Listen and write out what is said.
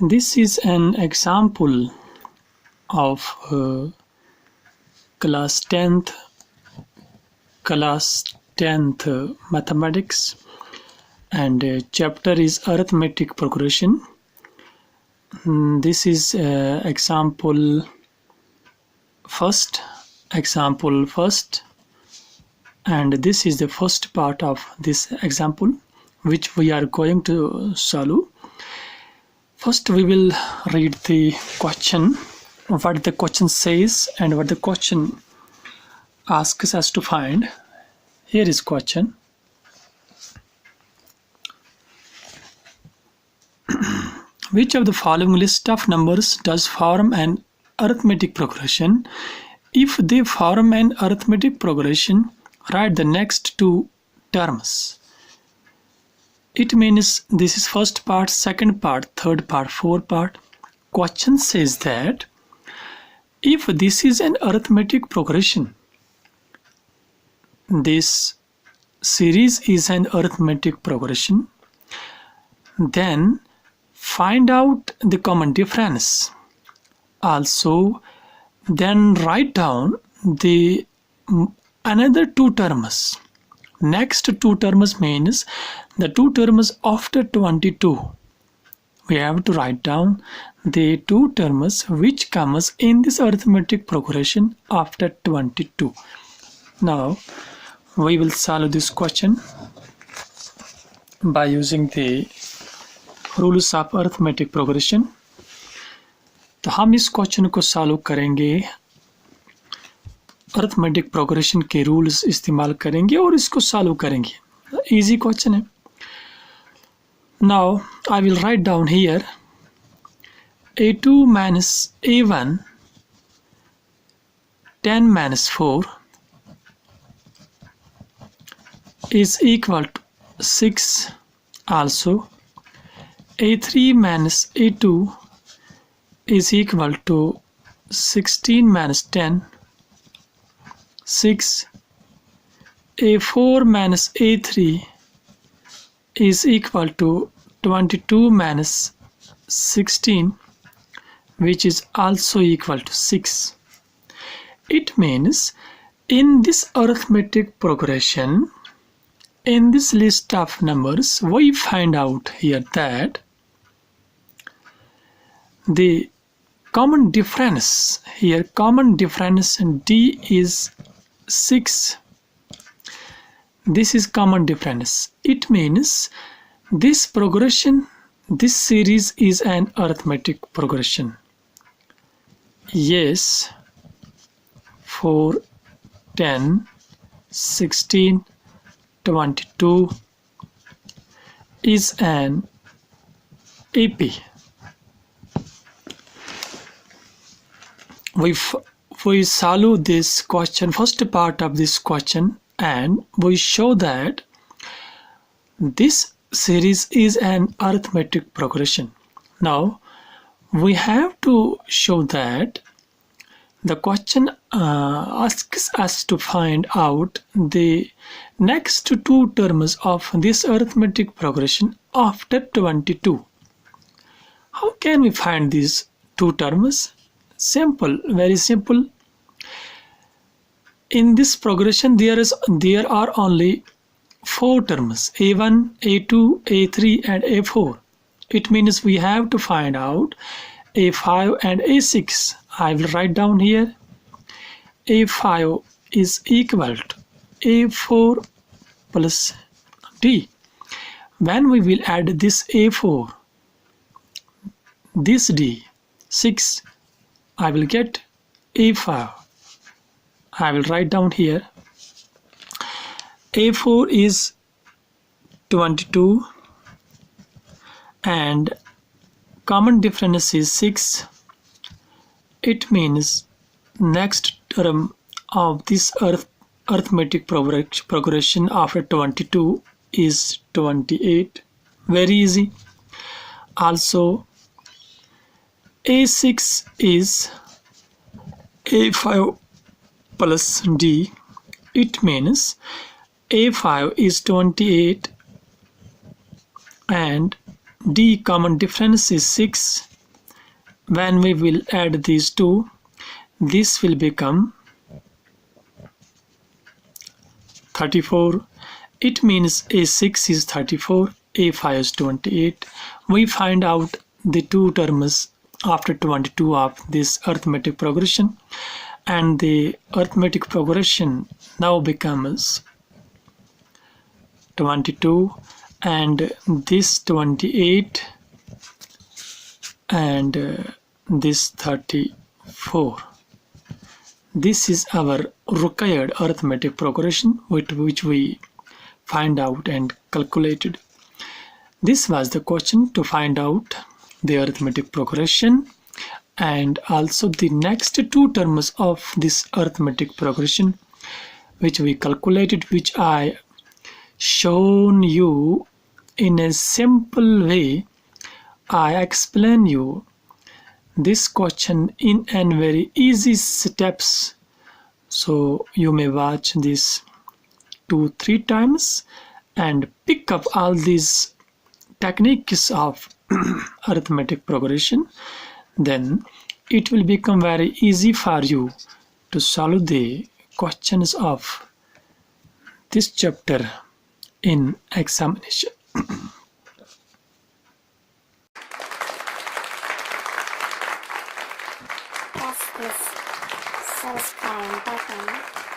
This is an example of class 10th mathematics, and chapter is arithmetic progression. This is example first, and this is the first part of this example which we are going to solve. First we will read the question, what the question says and what the question asks us to find. Here is question. Which of the following list of numbers does form an arithmetic progression? If they form an arithmetic progression, write the next two terms. It means this is first part, second part, third part, fourth part. Question says that if this is an arithmetic progression, this series is an arithmetic progression, then find out the common difference. Also, then write down the another two terms. Next two terms means the two terms after 22. We have to write down the two terms which comes in this arithmetic progression after 22. Now we will solve this question by using the rules of arithmetic progression. तो हम इस question को solve करेंगे, arithmetic progression के rules इस्तेमाल करेंगे और इसको सॉल्व करेंगे. इजी क्वेश्चन है. Now I will write down here a2 minus a1 10 minus 4 is equal to 6. Also a3 minus a2 is equal to 16 minus 10. 6. A4 minus A3 is equal to 22 minus 16, which is also equal to 6. It means in this arithmetic progression, in this list of numbers, we find out here that the common difference here, common difference D is 6. This is common difference. It means this progression, this series is an arithmetic progression. Yes, 4, 10, 16, 22 is an AP. We solve this question, first part of this question, and we show that this series is an arithmetic progression. Now we have to show that the question asks us to find out the next two terms of this arithmetic progression after 22. How can we find these two terms? Simple, very simple. In this progression there are only four terms, A1, A2, A3 and A4. It means we have to find out A5 and A6. I will write down here A5 is equal to A4 plus D. When we will add this A4, this D, 6, I will get A5. I will write down here A4 is 22 and common difference is 6. It means next term of this arithmetic progression after 22 is 28. Very easy. Also A6 is A5 plus D. It means A5 is 28 and D common difference is 6. when we will add these two, this will become 34. It means A6 is 34, A5 is 28. We find out the two terms after 22 of this arithmetic progression, and the arithmetic progression now becomes 22 and this 28 and this 34. This is our required arithmetic progression which we find out and calculated. This was the question to find out the arithmetic progression and also the next two terms of this arithmetic progression which we calculated, which I shown you in a simple way. I explain you this question in and very easy steps, so you may watch this 2-3 times and pick up all these techniques of arithmetic progression. Then it will become very easy for you to solve the questions of this chapter in examination. Press this subscribe button